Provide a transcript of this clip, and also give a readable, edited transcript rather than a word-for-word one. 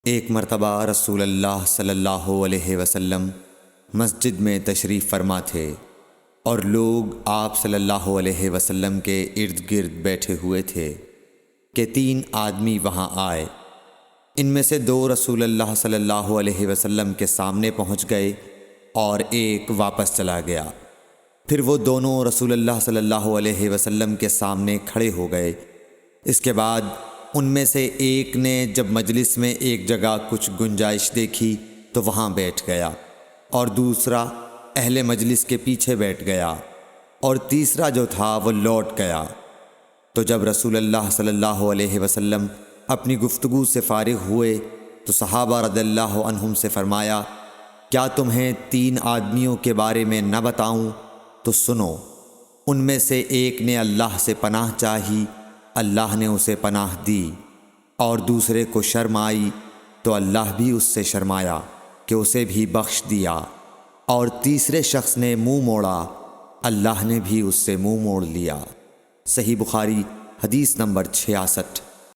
ایک مرتبہ رسول اللہ صلی اللہ علیہ وسلم مسجد میں تشریف فرما تھے اور لوگ آپ صلی اللہ علیہ وسلم کے ارد گرد بیٹھے ہوئے تھے کہ 3 آدمی وہاں آئے۔ ان میں سے 2 رسول اللہ صلی اللہ علیہ وسلم کے سامنے پہنچ گئے اور ایک واپس چلا گیا۔ پھر وہ دونوں رسول اللہ صلی اللہ علیہ وسلم کے سامنے کھڑے ہو گئے۔ اس کے بعد ان میں سے ایک نے جب مجلس میں ایک جگہ کچھ گنجائش دیکھی تو وہاں بیٹھ گیا، اور دوسرا اہل مجلس کے پیچھے بیٹھ گیا، اور تیسرا جو تھا وہ لوٹ گیا۔ تو جب رسول اللہ صلی اللہ علیہ وسلم اپنی گفتگو سے فارغ ہوئے تو صحابہ رضی اللہ عنہم سے فرمایا، کیا تمہیں 3 آدمیوں کے بارے میں نہ بتاؤں؟ تو سنو۔ ان میں سے ایک نے اللہ سے پناہ چاہی، اللہ نے اسے پناہ دی، اور دوسرے کو شرم آئی تو اللہ بھی اس سے شرمایا کہ اسے بھی بخش دیا، اور تیسرے شخص نے منہ موڑا، اللہ نے بھی اس سے منہ موڑ لیا۔ صحیح بخاری حدیث نمبر 66۔